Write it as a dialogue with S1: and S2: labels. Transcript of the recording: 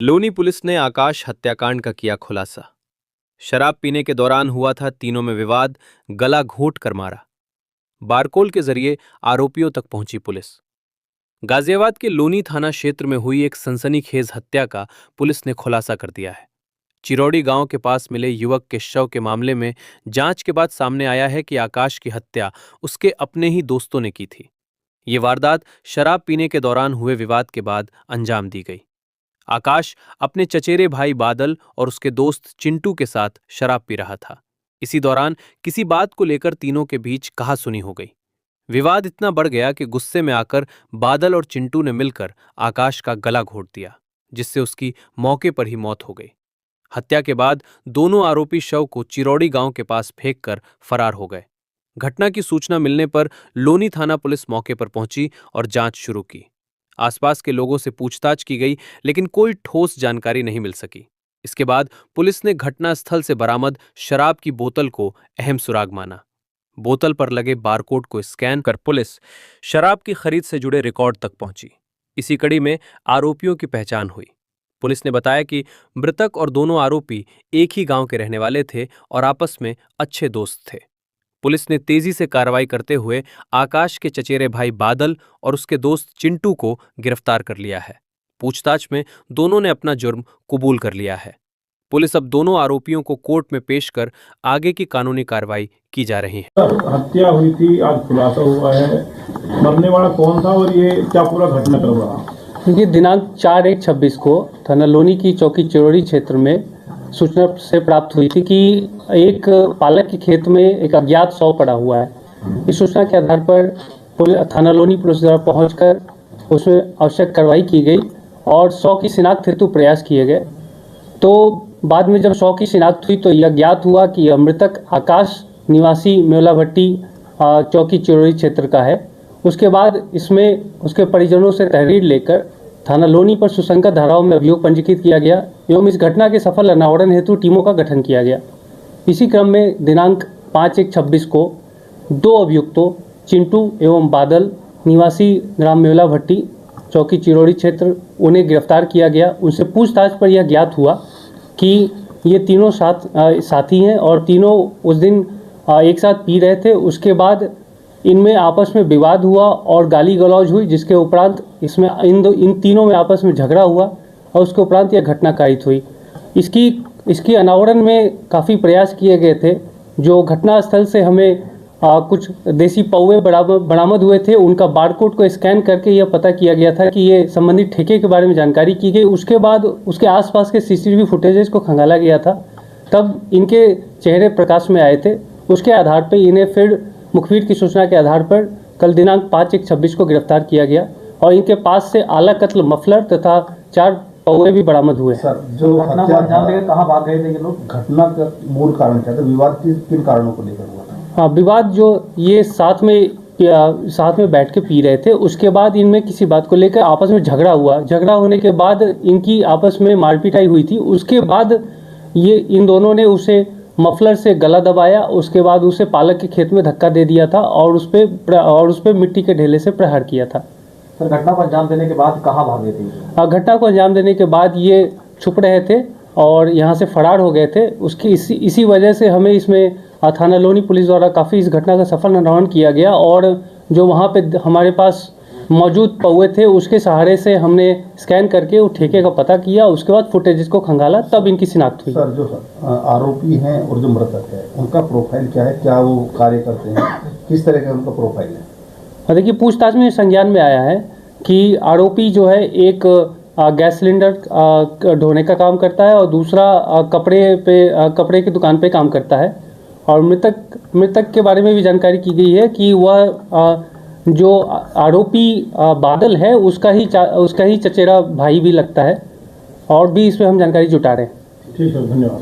S1: Loni police ने आकाश हत्याकांड का किया खुलासा। शराब पीने के दौरान हुआ था तीनों में विवाद, गला घोंट कर मारा। बारकोल के जरिए आरोपियों तक पहुंची पुलिस। गाजियाबाद के लोनी थाना क्षेत्र में हुई एक सनसनीखेज हत्या का पुलिस ने खुलासा कर दिया है। चिरौड़ी गांव के पास मिले युवक के शव के मामले में जांच के बाद सामने आया है कि आकाश की हत्या उसके अपने ही दोस्तों ने की थी। ये वारदात शराब पीने के दौरान हुए विवाद के बाद अंजाम दी गई। आकाश अपने चचेरे भाई बादल और उसके दोस्त चिंटू के साथ शराब पी रहा था। इसी दौरान किसी बात को लेकर तीनों के बीच कहासुनी हो गई। विवाद इतना बढ़ गया कि गुस्से में आकर बादल और चिंटू ने मिलकर आकाश का गला घोंट दिया, जिससे उसकी मौके पर ही मौत हो गई। हत्या के बाद दोनों आरोपी शव को चिरौड़ी गांव के पास फेंककर फरार हो गए। घटना की सूचना मिलने पर लोनी थाना पुलिस मौके पर पहुंची और जांच शुरू की। आसपास के लोगों से पूछताछ की गई, लेकिन कोई ठोस जानकारी नहीं मिल सकी। इसके बाद पुलिस ने घटनास्थल से बरामद शराब की बोतल को अहम सुराग माना। बोतल पर लगे बारकोड को स्कैन कर पुलिस शराब की खरीद से जुड़े रिकॉर्ड तक पहुंची। इसी कड़ी में आरोपियों की पहचान हुई। पुलिस ने बताया कि मृतक और दोनों आरोपी एक ही गांव के रहने वाले थे और आपस में अच्छे दोस्त थे। पुलिस ने तेजी से कार्रवाई करते हुए आकाश के चचेरे भाई बादल और उसके दोस्त चिंटू को गिरफ्तार कर लिया है। पूछताछ में दोनों ने अपना जुर्म कबूल कर लिया है। पुलिस अब दोनों आरोपियों को कोर्ट में पेश कर आगे की कानूनी कार्रवाई की जा रही है।
S2: हत्या हुई थी, आज खुलासा हुआ है। मरने वाला कौन था और ये क्या पूरा घटनाक्रम रहा?
S3: ये दिनांक 4/1/26 को थाना लोनी की चौकी चिरौड़ी क्षेत्र में सूचना से प्राप्त हुई थी कि एक पालक के खेत में एक अज्ञात शव पड़ा हुआ है। इस सूचना के आधार पर थाना लोनी पुलिस द्वारा पहुंचकर उसमें आवश्यक कार्रवाई की गई और शव की शिनाख्त हेतु प्रयास किए गए। तो बाद में जब शव की शिनाख्त हुई तो यह ज्ञात हुआ कि यह मृतक आकाश निवासी मेवला भट्टी चौकी चिरौड़ी क्षेत्र का है। उसके बाद इसमें उसके परिजनों से तहरीर लेकर थाना लोनी पर सुसंगत धाराओं में अभियोग पंजीकृत किया गया एवं इस घटना के सफल अनावरण हेतु टीमों का गठन किया गया। इसी क्रम में दिनांक 5/1/26 को दो अभियुक्तों चिंटू एवं बादल निवासी ग्राम मेवला भट्टी चौकी चिरौड़ी क्षेत्र उन्हें गिरफ्तार किया गया। उनसे पूछताछ पर यह ज्ञात हुआ कि ये तीनों साथी हैं और तीनों उस दिन एक साथ पी रहे थे। उसके बाद इनमें आपस में विवाद हुआ और गाली गलौज हुई, जिसके उपरांत इसमें इन तीनों में आपस में झगड़ा हुआ और उसके उपरांत यह घटना कारित हुई। इसकी अनावरण में काफ़ी प्रयास किए गए थे। जो घटनास्थल से हमें कुछ देसी पौवे बरामद हुए थे, उनका बारकोड को स्कैन करके यह पता किया गया था कि ये संबंधित ठेके के बारे में जानकारी की गई। उसके बाद उसके आसपास के CCTV फुटेजेस को खंगाला गया था, तब इनके चेहरे प्रकाश में आए थे। उसके आधार पर इन्हें फिर मुखबिर की सूचना के आधार पर कल दिनांक 5/1/26 को गिरफ्तार किया गया और इनके पास से आला कत्ल मफलर तथा 4 पौवे भी बरामद हुए।
S2: सर, जो घटना को अंजाम देकर कहाँ भाग गए थे ये लोग? घटना का मूल कारण क्या था? विवाद किन कारणों को लेकर हुआ था?
S3: हाँ, विवाद जो ये साथ में बैठ के पी रहे थे, उसके बाद इनमें किसी बात को लेकर आपस में झगड़ा हुआ। झगड़ा होने के बाद इनकी आपस में मारपीटाई हुई थी। उसके बाद ये इन दोनों ने उसे मफलर से गला दबाया। उसके बाद उसे पालक के खेत में धक्का दे दिया था और उस पे मिट्टी के ढेले से प्रहार किया था।
S2: सर, घटना को अंजाम देने के बाद कहाँ भागे थे?
S3: घटना को अंजाम देने के बाद ये छुप रहे थे और यहाँ से फरार हो गए थे। उसकी इसी वजह से हमें इसमें थाना लोनी पुलिस द्वारा काफ़ी इस घटना का सफल अनावरण किया गया और जो वहाँ पे हमारे पास मौजूद पौवे थे, उसके सहारे से हमने स्कैन करके उस ठेके का पता किया। उसके बाद फुटेजेस को खंगाला, तब इनकी शिनाख्त हुई।
S2: सर, जो आरोपी हैं और जो मृतक है, उनका प्रोफाइल क्या है? क्या वो कार्य करते हैं? किस तरह का उनका प्रोफाइल है?
S3: देखिए, पूछताछ में संज्ञान में आया है कि आरोपी जो है एक गैस सिलेंडर ढोने का काम करता है और दूसरा कपड़े की दुकान पे काम करता है। और मृतक के बारे में भी जानकारी की गई है कि वह जो आरोपी बादल है उसका ही चचेरा भाई भी लगता है और भी इसमें हम जानकारी जुटा रहे हैं।
S2: ठीक है, धन्यवाद।